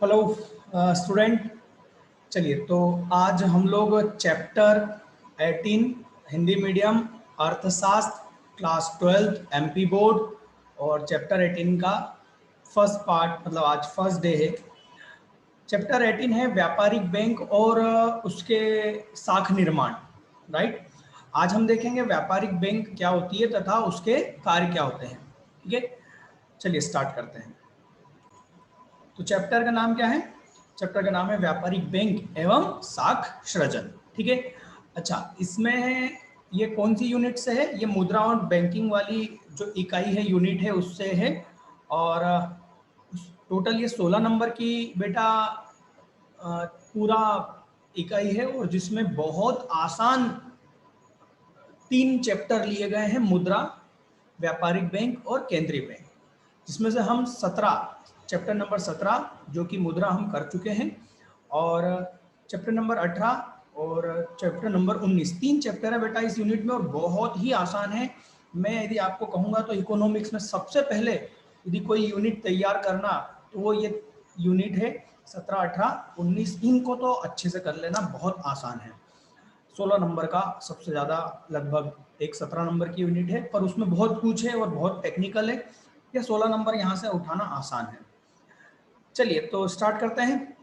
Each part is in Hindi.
Hello student. चलिए, तो आज हम लोग चैप्टर 18 हिंदी मीडियम अर्थशास्त्र क्लास 12 एमपी बोर्ड और चैप्टर 18 का फर्स्ट पार्ट, मतलब आज फर्स्ट डे है। चैप्टर 18 है व्यापारिक बैंक और उसके शाख निर्माण। राइट, आज हम देखेंगे व्यापारिक बैंक क्या होती है तथा उसके कार्य क्या होते हैं। ठीक है, चलिए स्टार्ट करते हैं। तो चैप्टर का नाम क्या है? चैप्टर का नाम है व्यापारिक बैंक एवं शाख सृजन। ठीक है, अच्छा, इसमें ये कौन सी यूनिट से है? ये मुद्रा और बैंकिंग वाली जो इकाई है, यूनिट है, उससे है। और टोटल ये 16 नंबर की बेटा पूरा इकाई है, और जिसमें बहुत आसान 3 चैप्टर लिए गए हैं, मुद्रा, व्यापारिक बैंक और केंद्रीय बैंक, जिसमें से हम 17 चैप्टर नंबर 17 जो कि मुद्रा हम कर चुके हैं, और चैप्टर नंबर 18 और चैप्टर नंबर 19, 3 चैप्टर है बेटा इस यूनिट में और बहुत ही आसान है। मैं यदि आपको कहूँगा तो इकोनॉमिक्स में सबसे पहले यदि कोई यूनिट तैयार करना तो वो ये यूनिट है 17, 18, 19। इनको तो अच्छे से कर लेना, बहुत आसान है। 16 नंबर का सबसे ज़्यादा लगभग एक 17 नंबर की यूनिट है, पर उसमें बहुत कुछ है और बहुत टेक्निकल है। ये 16 नंबर यहाँ से उठाना आसान है। चलिए तो स्टार्ट करते हैं।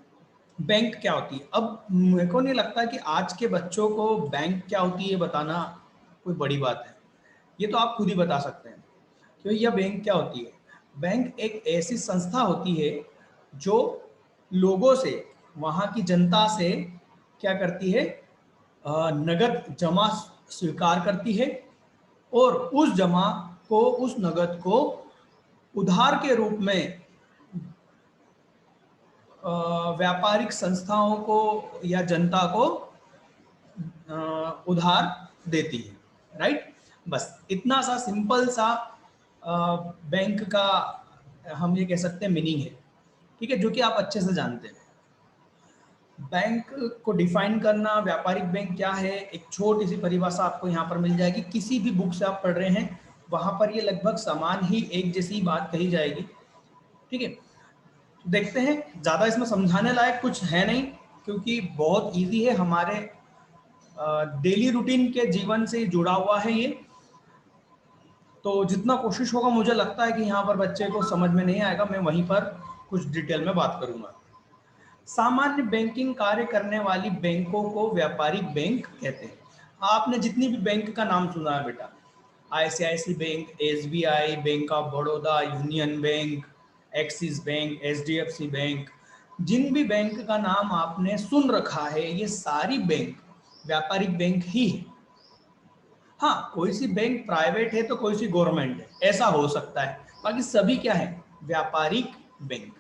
बैंक क्या होती है? अब मेरे को नहीं लगता कि आज के बच्चों को बैंक क्या होती है बताना कोई बड़ी बात है। ये तो आप खुद ही बता सकते हैं कि यह बैंक क्या होती है। बैंक एक ऐसी संस्था होती है जो लोगों से, वहाँ की जनता से क्या करती है? नगद जमा स्वीकार करती है, और उस जमा को, उस नगद को उधार के रूप में व्यापारिक संस्थाओं को या जनता को उधार देती है। राइट, बस इतना सा सिंपल सा बैंक का हम ये कह सकते हैं मीनिंग है। ठीक है, जो कि आप अच्छे से जानते हैं। बैंक को डिफाइन करना, व्यापारिक बैंक क्या है, एक छोटी सी परिभाषा आपको यहाँ पर मिल जाएगी। किसी भी बुक से आप पढ़ रहे हैं वहाँ पर ये लगभग समान ही एक जैसी बात कही जाएगी। ठीक है, देखते हैं। ज़्यादा इसमें समझाने लायक कुछ है नहीं, क्योंकि बहुत इजी है, हमारे डेली रूटीन के जीवन से जुड़ा हुआ है ये। तो जितना कोशिश होगा, मुझे लगता है कि यहाँ पर बच्चे को समझ में नहीं आएगा, मैं वहीं पर कुछ डिटेल में बात करूँगा। सामान्य बैंकिंग कार्य करने वाली बैंकों को व्यापारिक बैंक कहते हैं। आपने जितनी भी बैंक का नाम सुना है बेटा, ICICI Bank, SBI, Bank of Baroda, Union Bank, Axis Bank, HDFC Bank, जिन भी बैंक का नाम आपने सुन रखा है, ये सारी बैंक व्यापारिक बैंक ही है। हाँ, कोई सी बैंक प्राइवेट है तो कोई सी गवर्नमेंट है, ऐसा हो सकता है, बाकी सभी क्या है? व्यापारिक बैंक।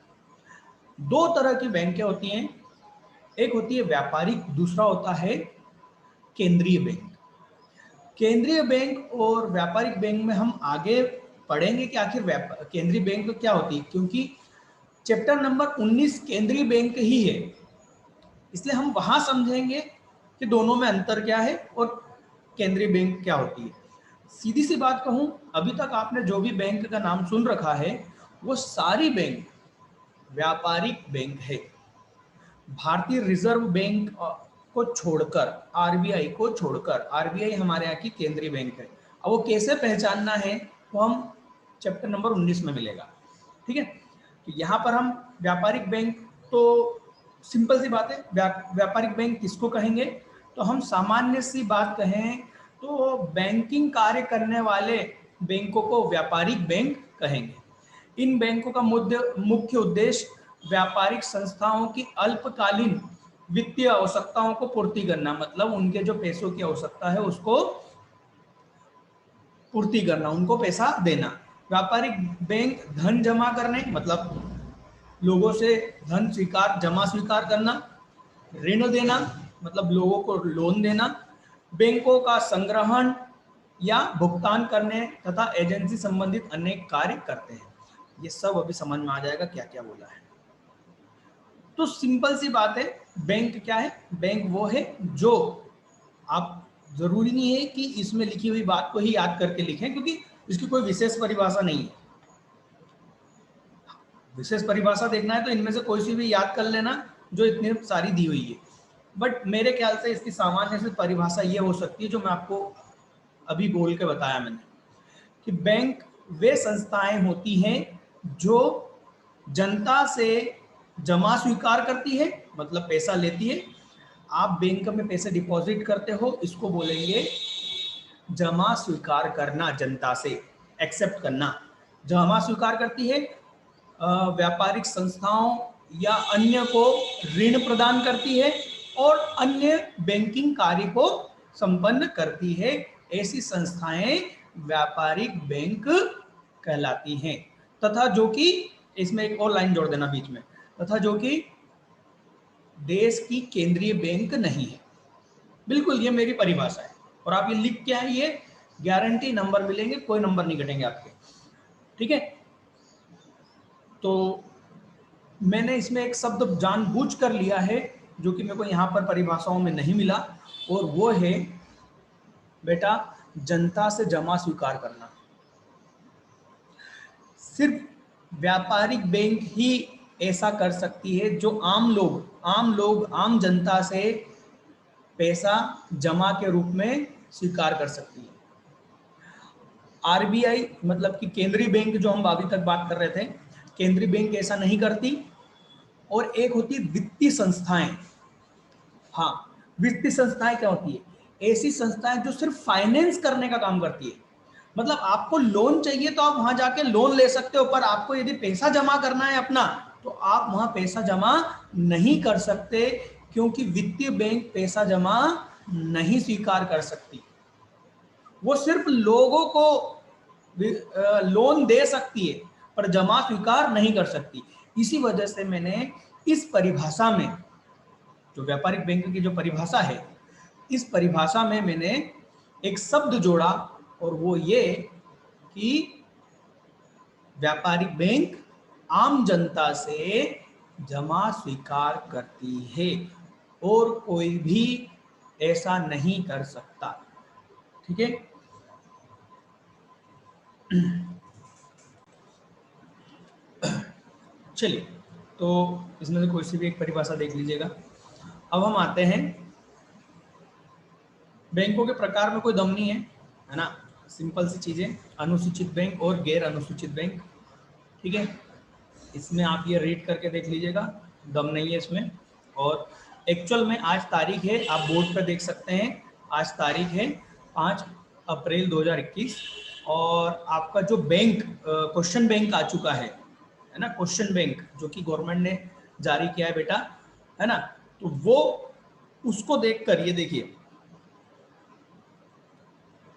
दो तरह की बैंकें होती हैं, एक होती है व्यापारिक, दूसरा होता है केंद्रीय बैंक। केंद्रीय बैंक और व्यापारिक बैंक में हम आगे पढ़ेंगे कि आखिर केंद्रीय बैंक क्या होती है, क्योंकि चैप्टर नंबर 19 केंद्रीय बैंक ही है, इसलिए हम वहां समझेंगे कि दोनों में अंतर क्या है और केंद्रीय बैंक क्या होती है। सीधी सी बात कहूं, अभी तक आपने जो भी बैंक का नाम सुन रखा है वो सारी बैंक व्यापारिक बैंक है। भारतीय रिजर्व बैंक को छोड़कर, आरबीआई को छोड़कर, आरबीआई हमारे यहाँ की केंद्रीय बैंक है। अब वो कैसे पहचानना है वो हम चैप्टर नंबर 19 में मिलेगा। ठीक है, तो यहाँ पर हम व्यापारिक बैंक, तो सिंपल सी बात है, व्यापारिक बैंक किसको कहेंगे? तो हम सामान्य सी बात कहें तो बैंकिंग कार्य करने वाले बैंकों को व्यापारिक बैंक कहेंगे। इन बैंकों का मुख्य उद्देश्य व्यापारिक संस्थाओं की अल्पकालीन वित्तीय आवश्यकताओं को पूर्ति करना, मतलब उनके जो पैसों की आवश्यकता है उसको पूर्ति करना, उनको पैसा देना। व्यापारिक बैंक धन जमा करने, मतलब लोगों से धन जमा स्वीकार करना। ऋण देना, मतलब लोगों को लोन देना। बैंकों का संग्रहण या भुगतान करने तथा एजेंसी संबंधित अनेक कार्य करते हैं। ये सब अभी समझ में आ जाएगा क्या क्या बोला है। तो सिंपल सी बात है, बैंक क्या है? बैंक वो है जो, आप जरूरी नहीं है कि इसमें लिखी हुई बात को ही याद करके लिखें, क्योंकि इसकी कोई विशेष परिभाषा नहीं है। विशेष परिभाषा देखना है तो इनमें से कोई सी भी याद कर लेना जो इतनी सारी दी हुई है, बट मेरे ख्याल से इसकी सामान्य से परिभाषा ये हो सकती है जो मैं आपको अभी बोल के बताया मैंने, कि बैंक वे संस्थाएं होती हैं जो जनता से जमा स्वीकार करती है, मतलब पैसा लेती है। आप बैंक में पैसे डिपॉजिट करते हो, इसको बोलेंगे जमा स्वीकार करना, जनता से एक्सेप्ट करना। जमा स्वीकार करती है, व्यापारिक संस्थाओं या अन्य को ऋण प्रदान करती है और अन्य बैंकिंग कार्य को संपन्न करती है। ऐसी संस्थाएं व्यापारिक बैंक कहलाती हैं। तथा जो कि, इसमें एक और लाइन जोड़ देना बीच में, तथा जो कि देश की केंद्रीय बैंक नहीं है। बिल्कुल ये मेरी परिभाषा है और आप ये लिख के आइए, गारंटी नंबर मिलेंगे, कोई नंबर नहीं कटेंगे आपके, ठीक है। तो मैंने इसमें एक शब्द जानबूझ कर लिया है जो कि मेरे को यहाँ पर परिभाषाओं में नहीं मिला, और वो है बेटा जनता से जमा स्वीकार करना। सिर्फ व्यापारिक बैंक ही ऐसा कर सकती है जो आम जनता से पैसा जमा के रूप में स्वीकार कर सकती है। आरबीआई मतलब कि केंद्रीय बैंक जो हम अभी तक बात कर रहे थे, केंद्रीय बैंक ऐसा नहीं करती। और एक होती है वित्तीय संस्थाएं। हाँ, वित्तीय संस्थाएं क्या होती है? ऐसी संस्थाएं जो सिर्फ फाइनेंस करने का काम करती है। मतलब आपको लोन चाहिए तो आप वहां जाके लोन ले सकते हो, पर आपको यदि पैसा जमा करना है अपना, तो आप वहां पैसा जमा नहीं कर सकते, क्योंकि वित्तीय बैंक पैसा जमा नहीं स्वीकार कर सकती। वो सिर्फ लोगों को लोन दे सकती है पर जमा स्वीकार नहीं कर सकती। इसी वजह से मैंने इस परिभाषा में, जो व्यापारिक बैंक की जो परिभाषा है, इस परिभाषा में मैंने एक शब्द जोड़ा, और वो ये कि व्यापारिक बैंक आम जनता से जमा स्वीकार करती है और कोई भी ऐसा नहीं कर सकता, ठीक है। चलिए, तो इसमें से कोई सी भी एक परिभाषा देख लीजिएगा। अब हम आते हैं, बैंकों के प्रकार में कोई दम नहीं है ना, सिंपल सी चीजें, अनुसूचित बैंक और गैर अनुसूचित बैंक, ठीक है। इसमें आप ये रीड करके देख लीजिएगा, दम नहीं है इसमें। और एक्चुअल में आज तारीख है, आप बोर्ड पर देख सकते हैं, आज तारीख है 5 अप्रैल 2021, और आपका जो बैंक क्वेश्चन बैंक आ चुका है ना, क्वेश्चन बैंक जो कि गवर्नमेंट ने जारी किया है बेटा, है ना, तो वो उसको देखकर, ये देखिए,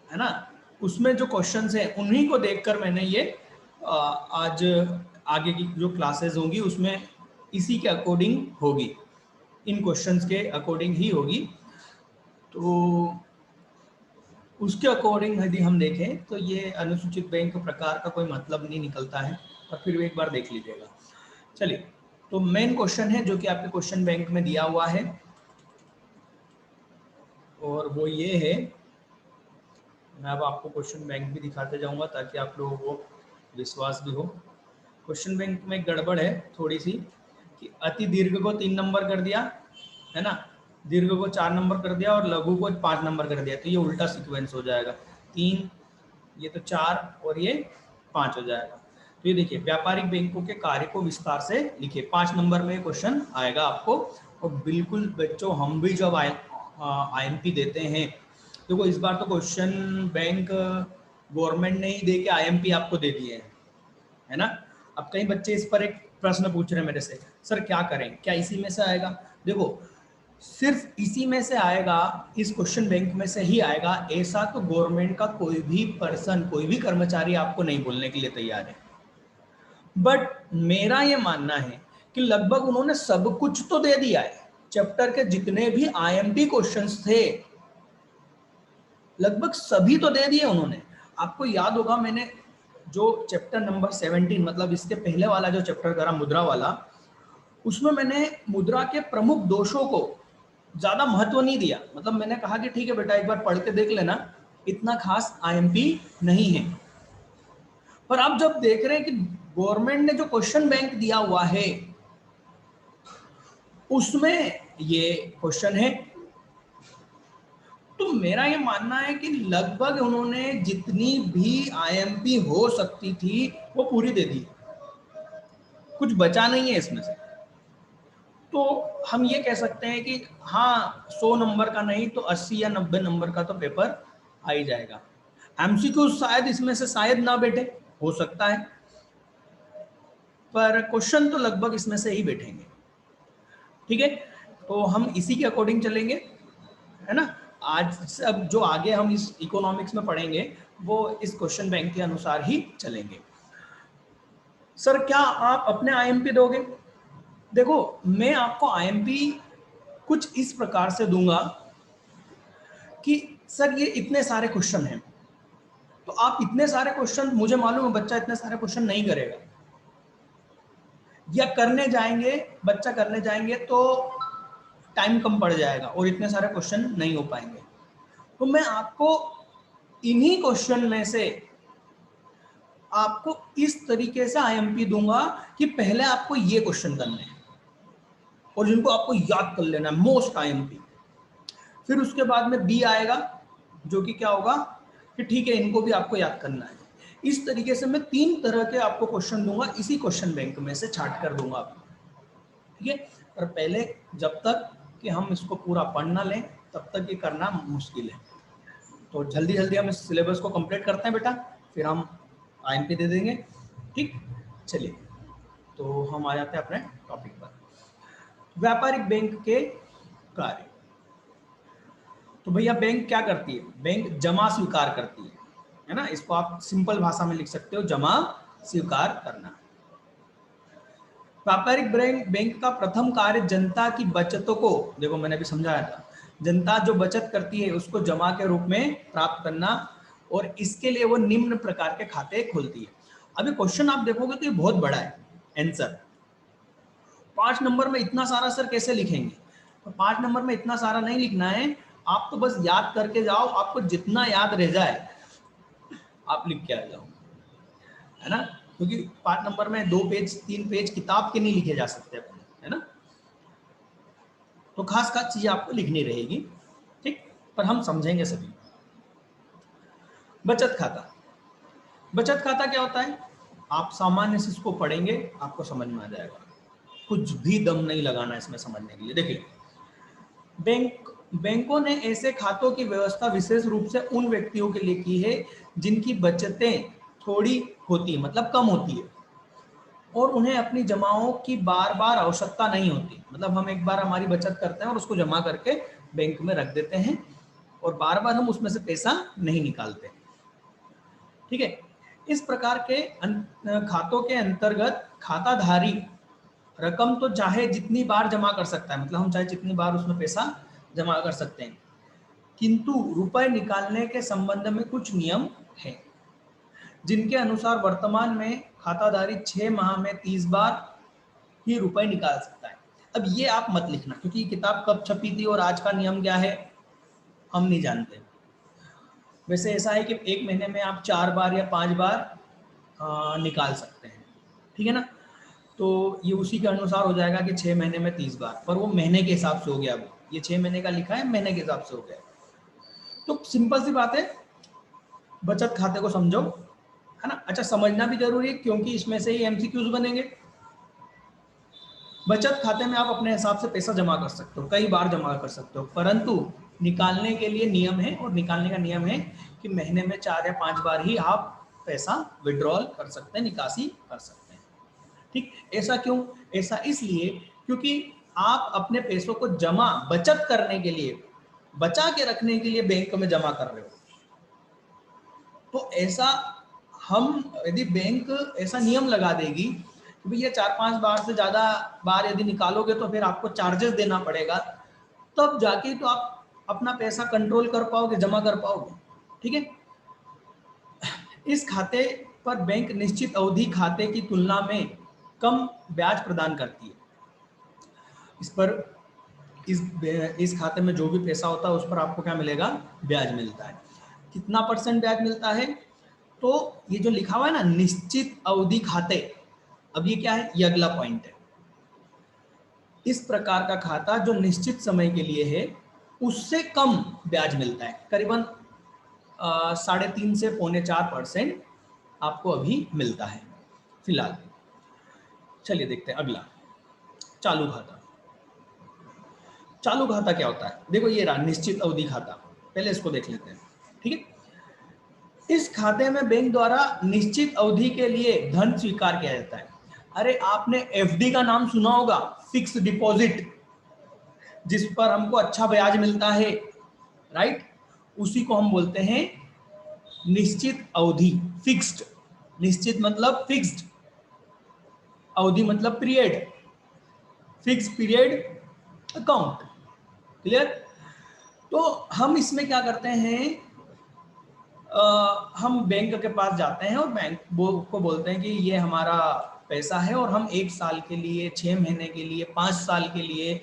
है ना, उसमें जो क्वेश्चंस हैं उन्हीं को देखकर मैंने ये आज आगे की जो क्लासेस होंगी उसमें इसी के अकॉर्डिंग होगी, इन क्वेश्चंस के अकॉर्डिंग ही होगी। तो उसके अकॉर्डिंग यदि हम देखें तो ये अनुसूचित बैंक प्रकार का कोई मतलब नहीं निकलता है, और फिर एक बार देख लीजिएगा। चलिए, तो मेन क्वेश्चन है जो कि आपके क्वेश्चन बैंक में दिया हुआ है, और वो ये है, मैं अब आपको क्वेश्चन बैंक भी दिखाते जाऊंगा ताकि आप लोगों को विश्वास भी हो। क्वेश्चन बैंक में गड़बड़ है थोड़ी सी, कि अति दीर्घ को 3 नंबर कर दिया, है ना, दीर्घ को 4 नंबर कर दिया और लघु को 5 नंबर कर दिया, तो ये उल्टा सीक्वेंस हो जाएगा, 3, ये तो 4 और ये 5 हो जाएगा। तो ये देखिए, व्यापारिक बैंकों के कार्य को विस्तार से लिखिए, 5 नंबर में क्वेश्चन आएगा आपको। और बिल्कुल बच्चों, हम भी जब IMP देते हैं, देखो इस बार तो क्वेश्चन बैंक गवर्नमेंट ने ही दे के IMP आपको दे दिए हैं, है ना। अब कई बच्चे इस पर एक प्रश्न पूछ रहे हैं मेरे से, सर क्या करें, क्या इसी में से आएगा? देखो, सिर्फ इसी में से आएगा, इस क्वेश्चन बैंक में से ही आएगा, ऐसा तो गवर्नमेंट का कोई भी पर्सन, कोई भी कर्मचारी आपको नहीं बोलने के लिए तैयार है। बट मेरा ये मानना है कि लगभग उन्होंने सब कुछ तो दे दिया है। चैप्टर के जितने भी IMP क्वेश्चंस थे लगभग सभी तो दे दिए उन्होंने। आपको याद होगा, मैंने जो चैप्टर नंबर 17, मतलब इसके पहले वाला जो चैप्टर करा मुद्रा वाला, उसमें मैंने मुद्रा के प्रमुख दोषों को ज्यादा महत्व नहीं दिया। मतलब मैंने कहा कि ठीक है बेटा, एक बार पढ़ के देख लेना, इतना खास IMP नहीं है। पर आप जब देख रहे हैं कि गवर्नमेंट ने जो क्वेश्चन बैंक दिया हुआ है उसमें ये क्वेश्चन है। तो मेरा ये मानना है कि लगभग उन्होंने जितनी भी आईएमपी हो सकती थी वो पूरी दे दी, कुछ बचा नहीं है इसमें से। तो हम ये कह सकते हैं कि हाँ 100 नंबर का नहीं तो 80 या 90 नंबर का तो पेपर आ ही जाएगा। एमसीक्यू शायद इसमें से शायद ना बैठे, हो सकता है, पर क्वेश्चन तो लगभग इसमें से ही बैठेंगे। ठीक है, तो हम इसी के अकॉर्डिंग चलेंगे, है ना। आज अब जो आगे हम इस इकोनॉमिक्स में पढ़ेंगे वो इस क्वेश्चन बैंक के अनुसार ही चलेंगे। सर क्या आप अपने आईएमपी दोगे? देखो मैं आपको आईएमपी कुछ इस प्रकार से दूंगा कि सर ये इतने सारे क्वेश्चन हैं, तो आप इतने सारे क्वेश्चन, मुझे मालूम है बच्चा इतने सारे क्वेश्चन नहीं करेगा, या करने जाएंगे, बच्चा करने जाएंगे तो टाइम कम पड़ जाएगा और इतने सारे क्वेश्चन नहीं हो पाएंगे। तो मैं आपको इन्हीं क्वेश्चन में से आपको इस तरीके से आईएमपी दूंगा कि पहले आपको ये क्वेश्चन करने हैं और जिनको आपको याद कर लेना है, मोस्ट आईएमपी। फिर उसके बाद में बी आएगा जो कि क्या होगा कि ठीक है इनको भी आपको याद करना है। इस तरीके से मैं 3 तरह के आपको क्वेश्चन दूंगा, इसी क्वेश्चन बैंक में से छांट कर दूंगा आपको। ठीक है, पर पहले जब तक कि हम इसको पूरा पढ़ ना लें तब तक ये करना मुश्किल है। तो जल्दी जल्दी हम इस सिलेबस को कंप्लीट करते हैं बेटा, फिर हम आईएमपी दे देंगे। ठीक, चलिए तो हम आ जाते हैं अपने टॉपिक पर, व्यापारिक बैंक के कार्य। तो भैया बैंक क्या करती है? बैंक जमा स्वीकार करती है ना। इसको आप सिंपल भाषा में लिख सकते हो, जमा स्वीकार करना। व्यापारिक बैंक का प्रथम कार्य जनता की बचतों को, देखो मैंने अभी समझाया था, जनता जो बचत करती है उसको जमा के रूप में प्राप्त करना, और इसके लिए वो निम्न प्रकार के खाते खोलती है। अभी क्वेश्चन आप देखोगे तो ये बहुत बड़ा है आंसर। 5 नंबर में इतना सारा सर कैसे लिखेंगे? तो 5 नंबर में इतना सारा नहीं लिखना है, आप तो बस याद करके जाओ, आपको जितना याद रह जाए आप लिख के आ जाओ, है ना। क्योंकि 5 नंबर में 2 पेज 3 पेज किताब के नहीं लिखे जा सकते अपने, है ना। तो खास खास चीजें आपको लिखनी रहेगी, ठीक, पर हम समझेंगे सभी। बचत खाता, बचत खाता क्या होता है? आप सामान्य से इसको पढ़ेंगे आपको समझ में आ जाएगा, कुछ भी दम नहीं लगाना इसमें समझने के लिए। देखिए बैंकों ने ऐसे खातों की व्यवस्था विशेष रूप से उन व्यक्तियों के लिए की है जिनकी बचतें थोड़ी होती है, मतलब कम होती है, और उन्हें अपनी जमाओं की बार बार आवश्यकता नहीं होती। मतलब हम एक बार हमारी बचत करते हैं और उसको जमा करके बैंक में रख देते हैं और बार बार हम उसमें से पैसा नहीं निकालते। ठीक है, इस प्रकार के खातों के अंतर्गत खाताधारी रकम तो चाहे जितनी बार जमा कर सकता है, मतलब हम चाहे जितनी बार उसमें पैसा जमा कर सकते हैं, किंतु रुपए निकालने के संबंध में कुछ नियम हैं जिनके अनुसार वर्तमान में खाताधारी 6 माह में 30 बार ही रुपए निकाल सकता है। अब ये आप मत लिखना क्योंकि किताब कब छपी थी और आज का नियम क्या है हम नहीं जानते। वैसे ऐसा है कि एक महीने में आप 4 बार या 5 बार निकाल सकते हैं, ठीक है ना। तो ये उसी के अनुसार हो जाएगा कि 6 महीने में 30 बार, पर वो महीने के हिसाब से हो गया। वो ये 6 महीने का लिखा है, महीने के हिसाब से हो गया। तो सिंपल सी बात है, बचत खाते को समझो, है ना। अच्छा समझना भी जरूरी है क्योंकि इसमें से ही एमसीक्यूज बनेंगे। बचत खाते में आप अपने हिसाब से पैसा जमा कर सकते हो, कई बार जमा कर सकते हो, परंतु निकालने के लिए नियम है, और निकालने का नियम है कि महीने में 4 या 5 बार ही आप पैसा विड्रॉल कर सकते हैं, निकासी कर सकते हैं। ठीक, ऐसा क्यों? ऐसा इसलिए क्योंकि आप अपने पैसों को जमा बचत करने के लिए, बचा के रखने के लिए बैंक में जमा कर रहे हो। तो ऐसा हम यदि बैंक ऐसा नियम लगा देगी कि भैया 4-5 बार से ज्यादा बार यदि निकालोगे तो फिर आपको चार्जेस देना पड़ेगा, तब जाके तो आप अपना पैसा कंट्रोल कर पाओगे, जमा कर पाओगे। ठीक है, इस खाते पर बैंक निश्चित अवधि खाते की तुलना में कम ब्याज प्रदान करती है। इस पर इस खाते में जो भी पैसा होता है उस पर आपको क्या मिलेगा? ब्याज मिलता है। कितना % ब्याज मिलता है? तो ये जो लिखा हुआ है ना निश्चित अवधि खाते, अब ये क्या है, ये अगला पॉइंट है। इस प्रकार का खाता जो निश्चित समय के लिए है उससे कम ब्याज मिलता है, करीबन 3.5 से 3.25% आपको अभी मिलता है फिलहाल। चलिए देखते हैं अगला, चालू खाता। चालू खाता क्या होता है, देखो ये रहा निश्चित अवधि खाता, पहले इसको देख लेते हैं। ठीक है, इस खाते में बैंक द्वारा निश्चित अवधि के लिए धन स्वीकार किया जाता है। अरे आपने एफडी का नाम सुना होगा, फिक्स डिपॉजिट, जिस पर हमको अच्छा ब्याज मिलता है, राइट, उसी को हम बोलते हैं निश्चित अवधि, फिक्स्ड। निश्चित मतलब फिक्स्ड, अवधि मतलब period, fix period account. Clear. तो हम इसमें क्या करते हैं, हम बैंक के पास जाते हैं और बैंक को बोलते हैं कि ये हमारा पैसा है और हम 1 साल के लिए, 6 महीने के लिए, 5 साल के लिए,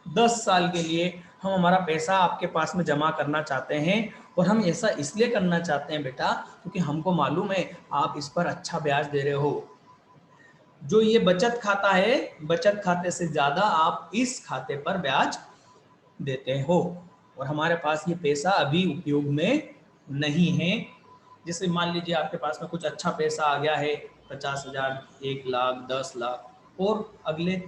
10 साल के लिए हम हमारा पैसा आपके पास में जमा करना चाहते हैं। और हम ऐसा इसलिए करना चाहते हैं बेटा क्योंकि हमको मालूम है आप इस पर अच्छा ब्याज दे रहे हो। जो ये बचत खाता है, बचत खाते से ज़्यादा आप इस खाते पर ब्याज देते हो और हमारे पास ये पैसा अभी उपयोग में नहीं है। जैसे मान लीजिए आपके पास में कुछ अच्छा पैसा आ गया है, 50,000, 1 लाख, 10 लाख, और अगले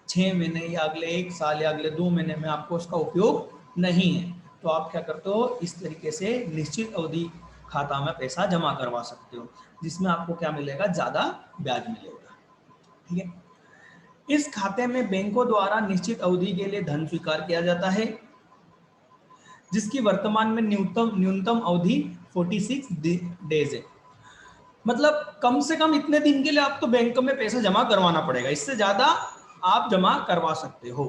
6 महीने या अगले 1 साल या अगले 2 महीने में आपको उसका उपयोग नहीं है, तो आप क्या करते हो, इस तरीके से निश्चित अवधि खाता में पैसा जमा करवा सकते हो, जिसमें आपको क्या मिलेगा, ज़्यादा ब्याज मिलेगा। ठीक है, इस खाते में बैंकों द्वारा निश्चित अवधि के लिए धन स्वीकार किया जाता है, जिसकी वर्तमान में न्यूनतम अवधि 46 डेज है। मतलब कम से कम इतने दिन के लिए आपको बैंक में पैसा जमा करवाना पड़ेगा, इससे ज्यादा आप जमा करवा सकते हो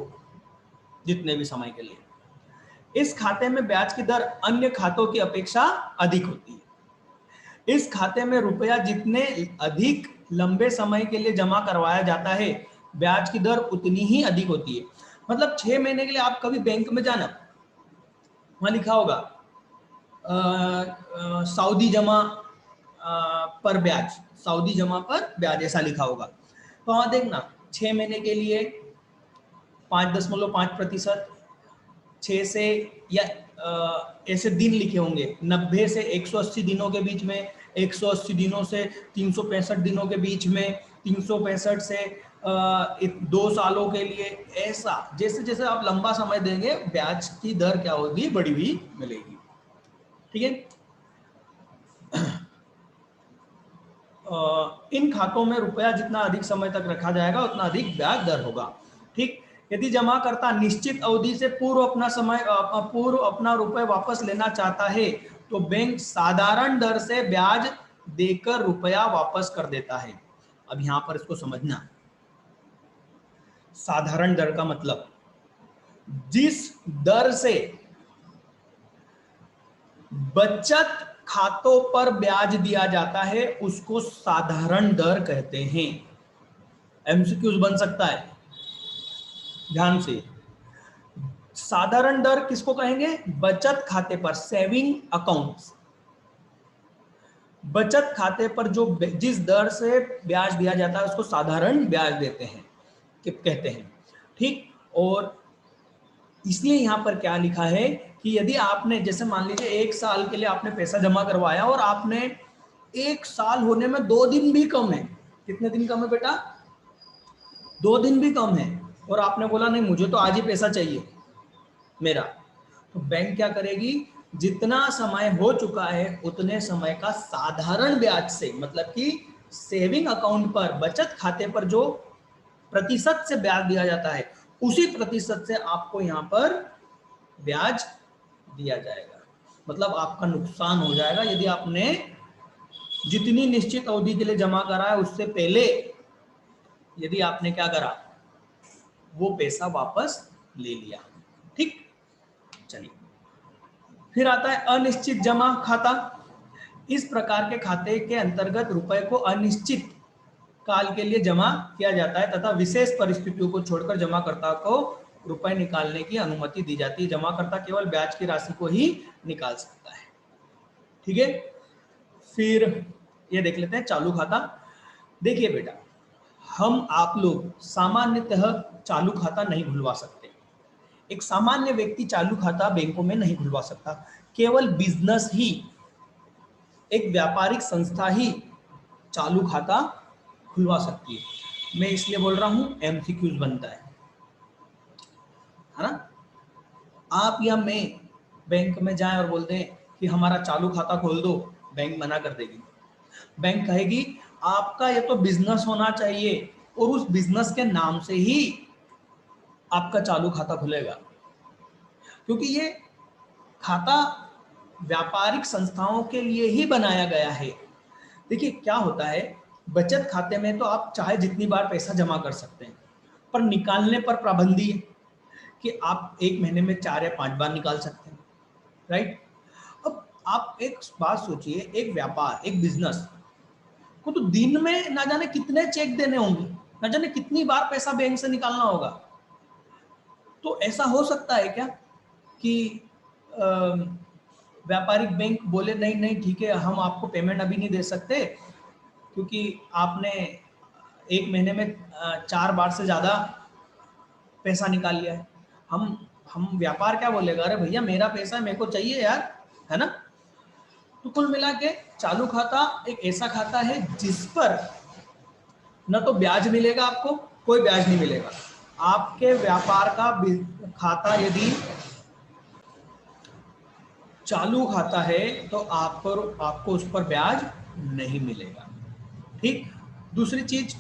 जितने भी समय के लिए। इस खाते में ब्याज की दर अन्य खातों की अपेक्षा अधिक होती है। इस खाते में रुपया जितने अधिक लंबे समय के लिए जमा करवाया जाता है, ब्याज की दर उतनी ही अधिक होती है। मतलब 6 महीने के लिए आप कभी बैंक में जाना, वहां लिखा होगा सऊदी जमा पर ब्याज, सऊदी जमा पर ब्याज, ऐसा लिखा होगा। तो वहां देखना 6 महीने के लिए 5.5%, 6 से या ऐसे दिन लिखे होंगे, 90 से 180 दिनों के बीच में, 180 दिनों से 365 दिनों के बीच में, 365 से 2 सालों के लिए, ऐसा जैसे जैसे आप लंबा समय देंगे ब्याज की दर क्या होगी, बढ़ी हुई मिलेगी। ठीक है, इन खातों में रुपया जितना अधिक समय तक रखा जाएगा उतना अधिक ब्याज दर होगा। ठीक, यदि जमाकर्ता निश्चित अवधि से पूर्व अपना रुपए वापस लेना चाहता है तो बैंक साधारण दर से ब्याज देकर रुपया वापस कर देता है। अब यहां पर इसको समझना, साधारण दर का मतलब जिस दर से बचत खातों पर ब्याज दिया जाता है उसको साधारण दर कहते हैं। एमसीक्यूज बन सकता है, ध्यान से। साधारण दर किसको कहेंगे, बचत खाते पर, सेविंग अकाउंट्स, बचत खाते पर जो जिस दर से ब्याज दिया जाता है उसको साधारण ब्याज देते हैं, कहते हैं। ठीक, और इसलिए यहां पर क्या लिखा है कि यदि आपने, जैसे मान लीजिए 1 साल के लिए आपने पैसा जमा करवाया और आपने 1 साल होने में 2 दिन भी कम है, कितने दिन कम है बेटा, 2 दिन भी कम है, और आपने बोला नहीं मुझे तो आज ही पैसा चाहिए मेरा, तो बैंक क्या करेगी, जितना समय हो चुका है उतने समय का साधारण ब्याज से, मतलब कि सेविंग अकाउंट पर, बचत खाते पर जो प्रतिशत से ब्याज दिया जाता है उसी प्रतिशत से आपको यहां पर ब्याज दिया जाएगा। मतलब आपका नुकसान हो जाएगा यदि आपने जितनी निश्चित अवधि के लिए जमा करा है उससे पहले यदि आपने क्या करा, वो पैसा वापस ले लिया। ठीक, चलिए फिर आता है अनिश्चित जमा खाता। इस प्रकार के खाते के अंतर्गत रुपए को अनिश्चित काल के लिए जमा किया जाता है तथा विशेष परिस्थितियों को छोड़कर जमाकर्ता को रुपए निकालने की अनुमति दी जाती है। जमाकर्ता केवल ब्याज की राशि को ही निकाल सकता है। ठीक है, फिर ये देख लेते हैं चालू खाता। देखिए बेटा, हम आप लोग सामान्यतः चालू खाता नहीं खुलवा सकते। एक सामान्य व्यक्ति चालू खाता बैंकों में नहीं खुलवा सकता। केवल बिजनेस ही, एक व्यापारिक संस्था ही चालू खाता खुलवा सकती है। मैं इसलिए बोल रहा हूं, एमसीक्यूज बनता है ना। आप या मैं बैंक में जाएं और बोल दें कि हमारा चालू खाता खोल दो, बैंक मना कर देगी। बैंक कहेगी आपका ये तो बिजनेस होना चाहिए, और उस बिजनेस के नाम से ही आपका चालू खाता खुलेगा, क्योंकि ये खाता व्यापारिक संस्थाओं के लिए ही बनाया गया है। देखिए क्या होता है, बचत खाते में तो आप चाहे जितनी बार पैसा जमा कर सकते हैं, पर निकालने पर पाबंदी है कि आप एक महीने में 4 या 5 बार निकाल सकते हैं, राइट। अब आप एक बात सोचिए, एक व्यापार, एक बिजनेस को तो दिन में ना जाने कितने चेक देने होंगे, ना जाने कितनी बार पैसा बैंक से निकालना होगा। तो ऐसा हो सकता है क्या कि व्यापारिक बैंक बोले नहीं नहीं ठीक है, हम आपको पेमेंट अभी नहीं दे सकते क्योंकि आपने एक महीने में 4 बार से ज़्यादा पैसा निकाल लिया है। हम व्यापार क्या बोलेगा, अरे भैया मेरा पैसा मेरे को चाहिए यार, है ना। तो कुल मिला के चालू खाता एक ऐसा खाता है जिस पर न तो ब्याज मिलेगा, आपको कोई ब्याज नहीं मिलेगा। आपके व्यापार का खाता यदि चालू खाता है तो आपको उस पर ब्याज नहीं मिलेगा। ठीक। दूसरी चीज,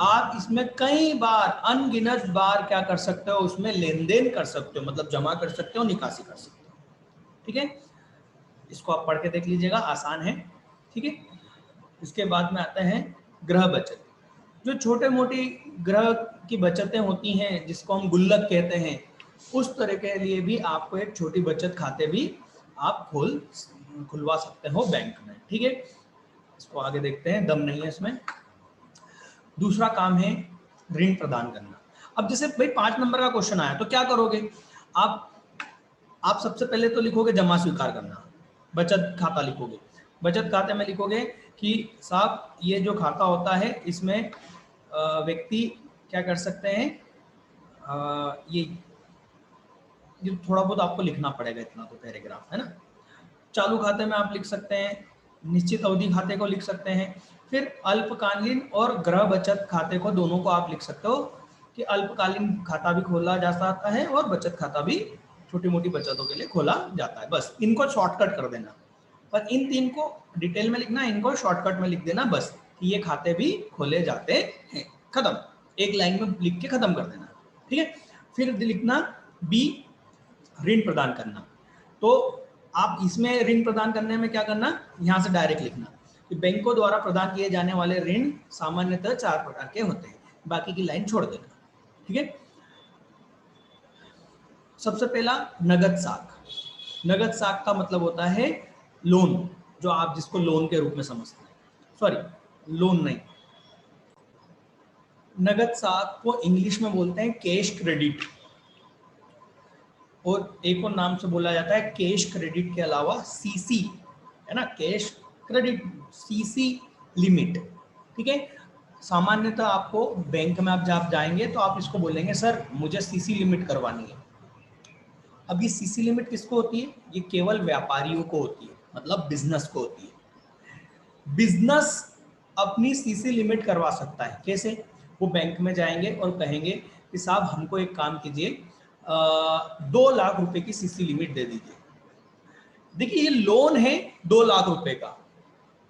आप इसमें कई बार, अनगिनत बार क्या कर सकते हो, उसमें लेन देन कर सकते हो, मतलब जमा कर सकते हो, निकासी कर सकते हो। ठीक है, इसको आप पढ़ के देख लीजिएगा, आसान है। ठीक है। इसके बाद में आते हैं गृह बचत। जो छोटे मोटी गृह की बचतें होती हैं जिसको हम गुल्लक कहते हैं, उस तरह के लिए भी आपको एक छोटी बचत खाते भी आप खुलवा सकते हो बैंक में। ठीक है, इसको आगे देखते हैं, दम नहीं है इसमें। दूसरा काम है ऋण प्रदान करना। अब जैसे भाई 5 नंबर का क्वेश्चन आया तो क्या करोगे आप सबसे पहले तो लिखोगे जमा स्वीकार करना, बचत खाता लिखोगे। बचत खाते में लिखोगे कि साहब ये जो खाता होता है इसमें व्यक्ति क्या कर सकते हैं, ये थोड़ा बहुत आपको लिखना पड़ेगा, इतना तो पैराग्राफ है ना। चालू खाते में आप लिख सकते हैं, निश्चित अवधि खाते को लिख सकते हैं, फिर अल्पकालीन और गृह बचत खाते को, दोनों को आप लिख सकते हो कि अल्पकालीन खाता भी खोला जा सकता है और बचत खाता भी छोटी मोटी बचतों के लिए खोला जाता है। बस इनको शॉर्टकट कर देना, पर इन 3 को डिटेल में लिखना, इनको शॉर्टकट में लिख देना बस कि ये खाते भी खोले जाते हैं। खत्म, एक लाइन में लिख के खत्म कर देना। ठीक है, फिर लिखना बी, ऋण प्रदान करना। तो आप इसमें ऋण प्रदान करने में क्या करना, यहां से डायरेक्ट लिखना कि बैंकों द्वारा प्रदान किए जाने वाले ऋण सामान्यतः 4 प्रकार के होते हैं, बाकी की लाइन छोड़ देना। ठीक है, सबसे पहला नगद साख। नगद साख का मतलब होता है लोन, जो आप जिसको लोन के रूप में समझते हैं, सॉरी लोन नहीं, नगद साख को इंग्लिश में बोलते हैं कैश क्रेडिट, और एक और नाम से बोला जाता है कैश क्रेडिट के अलावा सीसी, है ना, कैश क्रेडिट सीसी लिमिट। ठीक है, सामान्यतः आपको बैंक में आप जब जाएंगे तो आप इसको बोलेंगे सर मुझे सीसी लिमिट करवानी है। अब ये सीसी लिमिट किसको होती है, ये केवल व्यापारियों को होती है, मतलब बिजनेस को होती है। बिजनेस अपनी सीसी लिमिट करवा सकता है, कैसे, वो बैंक में जाएंगे और कहेंगे कि साहब हमको एक काम कीजिए, 2 लाख रुपए की सीसी लिमिट दे दीजिए। देखिए ये लोन है 2 लाख रुपए का,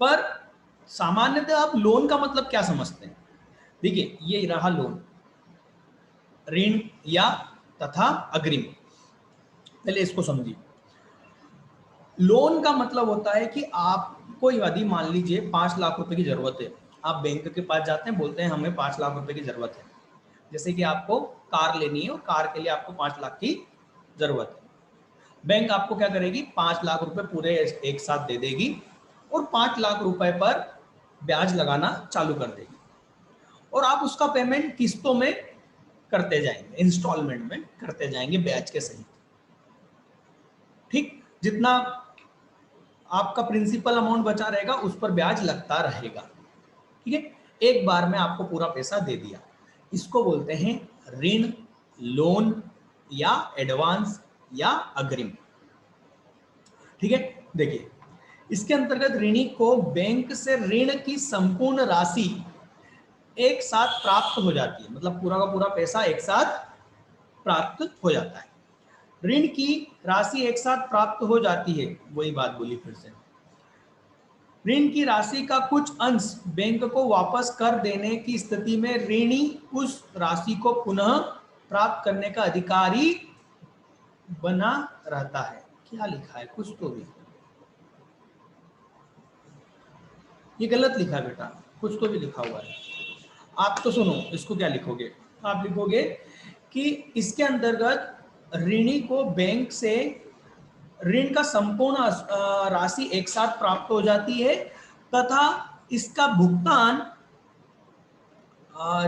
पर सामान्यतः आप लोन का मतलब क्या समझते हैं। देखिए ये रहा लोन, ऋण या तथा अग्रिम। पहले इसको समझिए, लोन का मतलब होता है कि आपको यदि मान लीजिए 5 लाख रुपए की जरूरत है, आप बैंक के पास जाते हैं, बोलते हैं हमें 5 लाख रुपए की जरूरत है। जैसे कि आपको कार लेनी है और कार के लिए आपको 5 लाख की जरूरत है। बैंक आपको क्या करेगी, 5 लाख रुपए पूरे एक साथ दे देगी और 5 लाख रुपए पर ब्याज लगाना चालू कर देगी, और आप उसका पेमेंट किस्तों में करते जाएंगे, इंस्टॉलमेंट में करते जाएंगे ब्याज के सहित। ठीक, जितना आपका प्रिंसिपल अमाउंट बचा रहेगा उस पर ब्याज लगता रहेगा। ठीक है, एक बार में आपको पूरा पैसा दे दिया, इसको बोलते हैं ऋण, लोन या एडवांस या अग्रिम। ठीक है, देखिए इसके अंतर्गत ऋणी को बैंक से ऋण की संपूर्ण राशि एक साथ प्राप्त हो जाती है, मतलब पूरा का पूरा पैसा एक साथ प्राप्त हो जाता है। ऋण की राशि एक साथ प्राप्त हो जाती है, वही बात बोली फिर से। ऋण की राशि का कुछ अंश बैंक को वापस कर देने की स्थिति में ऋणी उस राशि को पुनः प्राप्त करने का अधिकारी बना रहता है। क्या लिखा है, कुछ तो भी ये गलत लिखा है बेटा, कुछ तो भी लिखा हुआ है। आप तो सुनो, इसको क्या लिखोगे, आप लिखोगे कि इसके अंतर्गत ऋणी को बैंक से ऋण का संपूर्ण राशि एक साथ प्राप्त हो जाती है तथा इसका भुगतान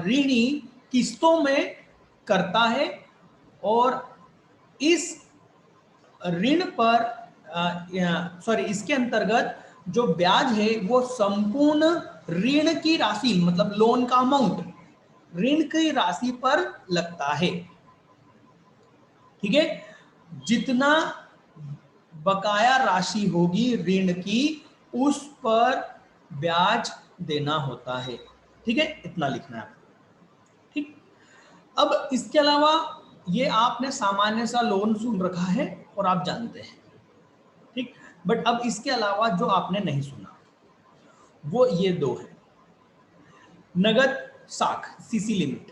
ऋणी किस्तों में करता है और इस ऋण पर इसके अंतर्गत जो ब्याज है वो संपूर्ण ऋण की राशि, मतलब लोन का अमाउंट ऋण की राशि पर लगता है। ठीक है, जितना बकाया राशि होगी ऋण की उस पर ब्याज देना होता है। ठीक है, इतना लिखना है। ठीक, अब इसके अलावा ये आपने सामान्य सा लोन सुन रखा है और आप जानते हैं, ठीक, बट अब इसके अलावा जो आपने नहीं सुना वो ये दो है, नगद साख, सीसी लिमिट।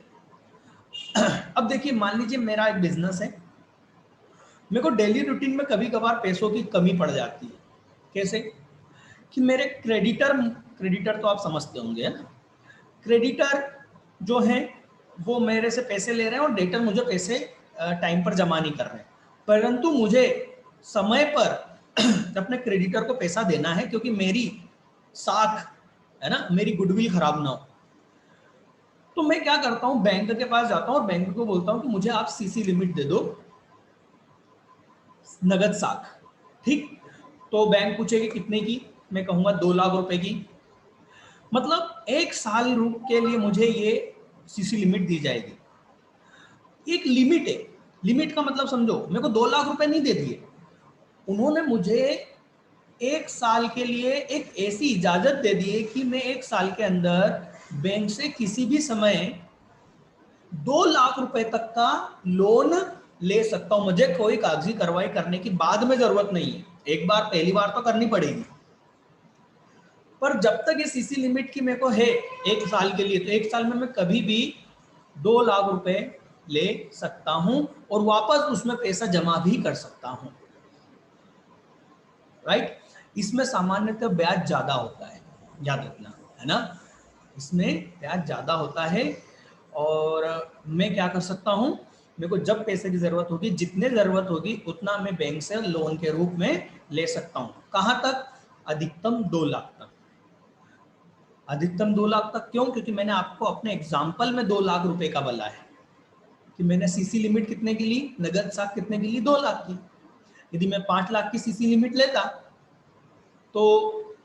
अब देखिए, मान लीजिए मेरा एक बिजनेस है, मेरे को डेली रूटीन में कभी कभार पैसों की कमी पड़ जाती है। कैसे कि मेरे क्रेडिटर तो आप समझते होंगे, है ना, क्रेडिटर जो है वो मेरे से पैसे ले रहे हैं और डेटर मुझे पैसे टाइम पर जमा नहीं कर रहे हैं, परंतु मुझे समय पर अपने क्रेडिटर को पैसा देना है क्योंकि मेरी साख, है ना, मेरी गुडविल खराब ना हो। तो मैं क्या करता हूं, बैंक के पास जाता हूं और बैंक को बोलता हूं कि मुझे आप सीसी लिमिट दे दो, नगद साख। ठीक, तो बैंक पूछेगी कितने की, मैं कहूंगा 2 लाख रुपए की, मतलब 1 साल के लिए मुझे ये सीसी लिमिट दी जाएगी। एक लिमिट है, लिमिट का मतलब समझो, मेरे को 2 लाख रुपए नहीं दे दिए, उन्होंने मुझे 1 साल के लिए एक ऐसी इजाजत दे दी है कि मैं 1 साल के अंदर बैंक से किसी भी समय 2 लाख रुपए तक का लोन ले सकता हूं। मुझे कोई कागजी कार्रवाई करने की बाद में जरूरत नहीं है, एक बार पहली बार तो करनी पड़ेगी, पर जब तक ये सीसी लिमिट की मेरे को है 1 साल के लिए, तो 1 साल में मैं कभी भी 2 लाख रुपए ले सकता हूं और वापस उसमें पैसा जमा भी कर सकता हूं। राइट, इसमें सामान्यतः ब्याज ज्यादा होता है, याद रखना, है ना, इसमें ब्याज ज्यादा होता है। और मैं क्या कर सकता हूं, मेरे को जब पैसे की जरूरत होगी, जितने जरूरत होगी उतना मैं बैंक से लोन के रूप में ले सकता हूं। कहां तक, अधिकतम 2 लाख तक। अधिकतम 2 लाख तक क्यों, क्योंकि मैंने आपको अपने एग्जाम्पल में 2 लाख रुपए का बोला है कि मैंने सीसी लिमिट कितने की ली, नगद साख कितने की ली, 2 लाख की। यदि मैं 5 लाख की सीसी लिमिट लेता तो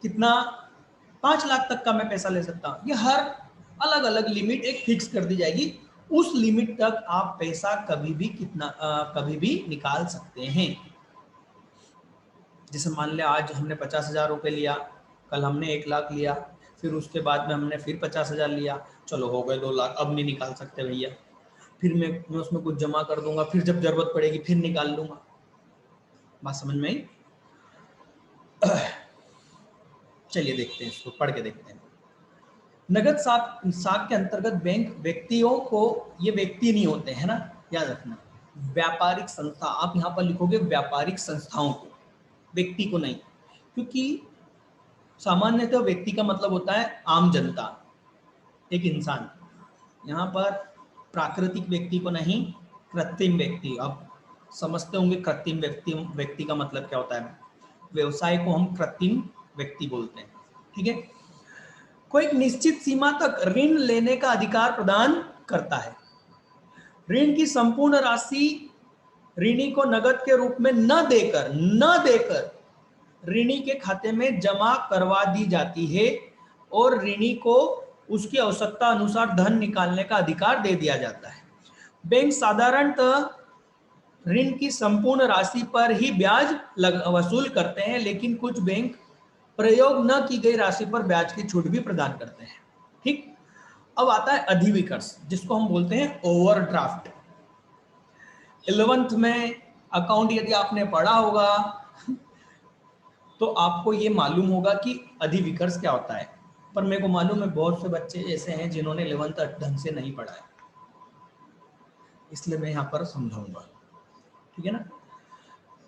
कितना, 5 लाख तक का मैं पैसा ले सकता हूं। ये हर अलग अलग लिमिट एक फिक्स कर दी जाएगी, उस लिमिट तक आप पैसा कभी भी कभी भी निकाल सकते हैं। जैसे मान लिया आज हमने 50,000 रुपये लिया, कल हमने 1 लाख लिया, फिर उसके बाद में हमने फिर 50,000 लिया, चलो हो गए 2 लाख, अब नहीं निकाल सकते भैया, फिर मैं उसमें कुछ जमा कर दूंगा, फिर जब जरूरत पड़ेगी फिर निकाल लूंगा। बात समझ में आई? चलिए देखते हैं, इसको पढ़ के देखते हैं। नगद साख के अंतर्गत बैंक व्यक्तियों को, ये व्यक्ति नहीं होते हैं ना, याद रखना, व्यापारिक संस्था, आप यहां पर लिखोगे व्यापारिक संस्थाओं को, व्यक्ति को नहीं, क्योंकि सामान्यतः व्यक्ति का मतलब होता है आम जनता, एक इंसान। यहाँ पर प्राकृतिक व्यक्ति को नहीं, कृत्रिम व्यक्ति। आप समझते होंगे कृत्रिम व्यक्ति का मतलब क्या होता है, व्यवसाय को हम कृत्रिम व्यक्ति बोलते हैं। ठीक है, कोई एक निश्चित सीमा तक ऋण लेने का अधिकार प्रदान करता है। ऋण की संपूर्ण राशि ऋणी को नगद के रूप में न देकर ऋणी के खाते में जमा करवा दी जाती है और ऋणी को उसकी आवश्यकता अनुसार धन निकालने का अधिकार दे दिया जाता है। बैंक साधारणतः ऋण की संपूर्ण राशि पर ही ब्याज वसूल करते हैं, लेकिन कुछ बैंक प्रयोग न की गई राशि पर ब्याज की छूट भी प्रदान करते हैं। ठीक, अब आता है अधिविकर्ष, जिसको हम बोलते हैं ओवरड्राफ्ट। 11th में अकाउंट यदि आपने पढ़ा होगा तो आपको ये मालूम होगा कि अधिविकर्ष क्या होता है, पर मेरे को मालूम है बहुत से बच्चे ऐसे हैं जिन्होंने 11th ढंग से नहीं पढ़ा है, इसलिए मैं यहाँ पर समझाऊंगा। ठीक है ना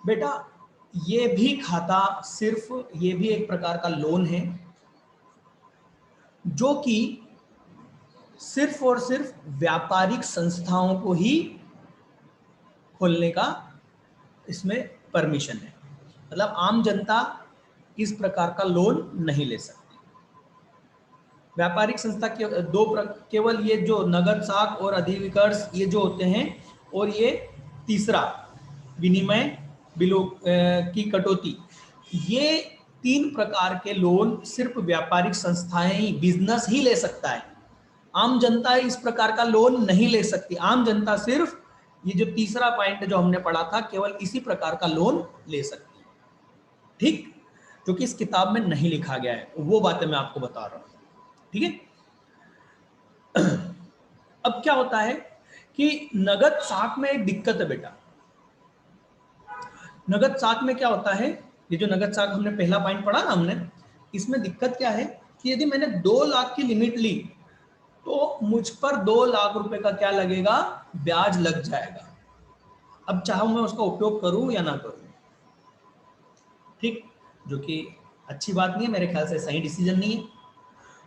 बेटा, ये भी खाता सिर्फ, ये भी एक प्रकार का लोन है जो कि सिर्फ और सिर्फ व्यापारिक संस्थाओं को ही खोलने का इसमें परमिशन है। मतलब आम जनता इस प्रकार का लोन नहीं ले सकती। व्यापारिक संस्था के केवल ये जो नगद साख और अधिविकर्ष ये जो होते हैं, और ये तीसरा विनिमय बिलों की कटौती, ये 3 प्रकार के लोन सिर्फ व्यापारिक संस्थाएं ही, बिजनेस ही ले सकता है। आम जनता इस प्रकार का लोन नहीं ले सकती। आम जनता सिर्फ ये जो तीसरा पॉइंट जो हमने पढ़ा था, केवल इसी प्रकार का लोन ले सकती है। ठीक, जो कि इस किताब में नहीं लिखा गया है, वो बातें मैं आपको बता रहा हूं। ठीक है, अब क्या होता है कि नगद साख में एक दिक्कत है बेटा। नगद साख में क्या होता है, ये जो नगद साख हमने पहला पॉइंट पढ़ा ना हमने, इसमें दिक्कत क्या है कि यदि मैंने 2 लाख की लिमिट ली तो मुझ पर 2 लाख रुपए का क्या लगेगा, ब्याज लग जाएगा। अब चाहे मैं उसका उपयोग करूं या ना करूं। ठीक, जो कि अच्छी बात नहीं है, मेरे ख्याल से सही डिसीजन नहीं है।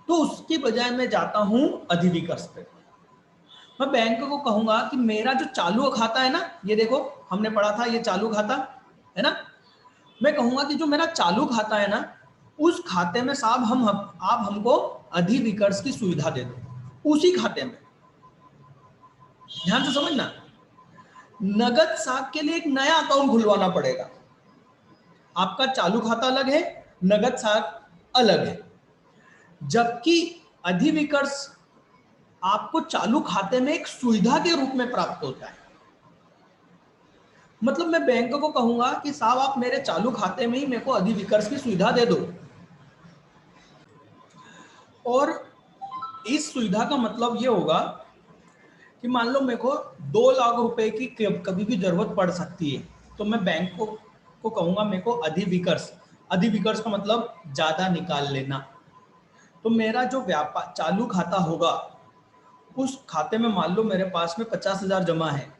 तो उसके बजाय मैं जाता हूं अधिविकर्ष पे। मैं बैंक को कहूंगा कि मेरा जो चालू खाता है ना, ये देखो हमने पढ़ा था ये चालू खाता है ना, मैं कहूंगा कि जो मेरा चालू खाता है ना, उस खाते में साहब आप हमको अधिविकर्ष की सुविधा दे दो उसी खाते में। ध्यान से समझना, नगद साख के लिए एक नया अकाउंट खुलवाना पड़ेगा। आपका चालू खाता अलग है, नगद साख अलग है। जबकि अधिविकर्ष आपको चालू खाते में एक सुविधा के रूप में प्राप्त होता है। मतलब मैं बैंक को कहूंगा कि साहब आप मेरे चालू खाते में ही मेरे को अधिविकर्ष की सुविधा दे दो, और इस सुविधा का मतलब ये होगा कि मान लो मेरे को 2 लाख रुपए की कभी भी जरूरत पड़ सकती है, तो मैं बैंक को कहूंगा मेरे को अधिविकर्ष, अधिविकर्ष का मतलब ज्यादा निकाल लेना। तो मेरा जो व्यापार चालू खाता होगा, उस खाते में मान लो मेरे पास में 50,000 जमा है,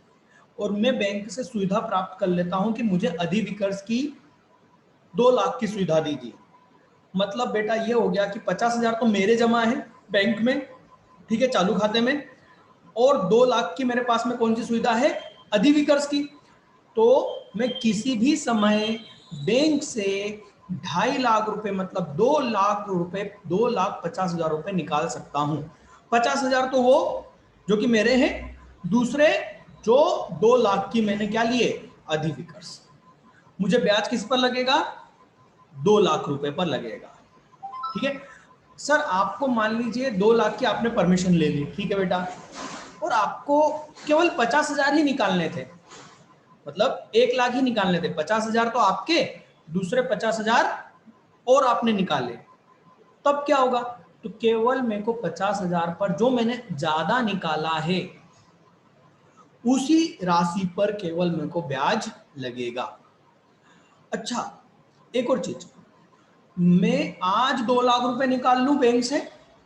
और मैं बैंक से सुविधा प्राप्त कर लेता हूं कि मुझे अधिविकर्ष की 2 लाख की सुविधा दीजिए। मतलब बेटा ये हो गया कि 50,000 तो मेरे जमा है बैंक में, ठीक है, चालू खाते में, और 2 लाख की मेरे पास में कौन सी सुविधा है, अधिविकर्ष की। तो मैं किसी भी समय बैंक से 2.5 लाख रुपए, मतलब 2 लाख रुपए, 2,50,000 रुपए निकाल सकता हूं। 50,000 तो वो जो कि मेरे हैं, दूसरे जो 2 लाख की मैंने क्या लिए, अधिविकर्ष। मुझे ब्याज किस पर लगेगा, 2 लाख रुपए पर लगेगा। ठीक है सर, आपको मान लीजिए 2 लाख की आपने परमिशन ले ली, ठीक है बेटा, और आपको केवल 50,000 ही निकालने थे, मतलब 1 लाख ही निकालने थे। 50,000 तो आपके, दूसरे 50,000 और आपने निकाले, तब क्या होगा, तो केवल मेरे को 50,000 पर जो मैंने ज्यादा निकाला है उसी राशि पर केवल मेरे को ब्याज लगेगा। अच्छा, एक और चीज, मैं आज 2 लाख रुपए निकाल लूं बैंक से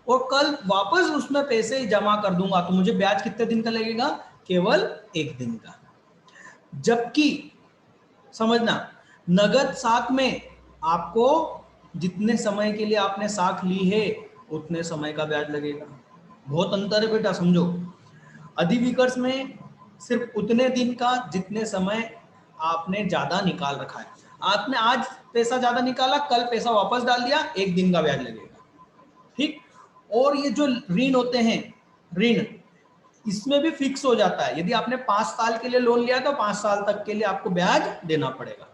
और कल वापस उसमें पैसे जमा कर दूंगा, तो मुझे ब्याज कितने दिन का लगेगा, केवल 1 दिन का। जबकि समझना, नगद साख में आपको जितने समय के लिए आपने साख ली है उतने समय का ब्याज लगेगा। बहुत अंतर है बेटा, समझो। अधिविकर्ष में सिर्फ उतने दिन का जितने समय आपने ज्यादा निकाल रखा है। आपने आज पैसा ज्यादा निकाला, कल पैसा वापस डाल दिया, 1 दिन का ब्याज लगेगा। ठीक, और ये जो ऋण होते हैं, ऋण, इसमें भी फिक्स हो जाता है। यदि आपने 5 साल के लिए लोन लिया तो 5 साल तक के लिए आपको ब्याज देना पड़ेगा।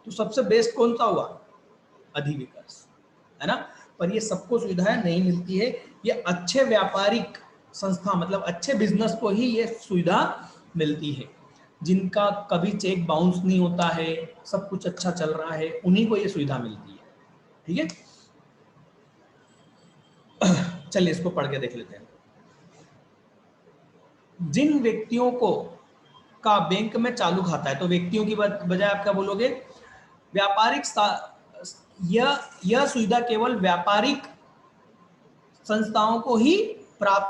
तो सबसे बेस्ट कौन सा हुआ, अधिविकर्ष, है ना। पर ये सबको सुविधाएं नहीं मिलती है। ये अच्छे व्यापारिक संस्था मतलब अच्छे बिजनेस को ही ये सुविधा मिलती है, जिनका कभी चेक बाउंस नहीं होता है, सब कुछ अच्छा चल रहा है, उन्हीं को ये सुविधा मिलती है। ठीक है, चलिए इसको पढ़ के देख लेते हैं। जिन व्यक्तियों को का बैंक में चालू खाता है, तो व्यक्तियों की बजाय आप क्या बोलोगे, व्यापारिक यह सुविधा केवल व्यापारिक संस्थाओं को ही प्राप्त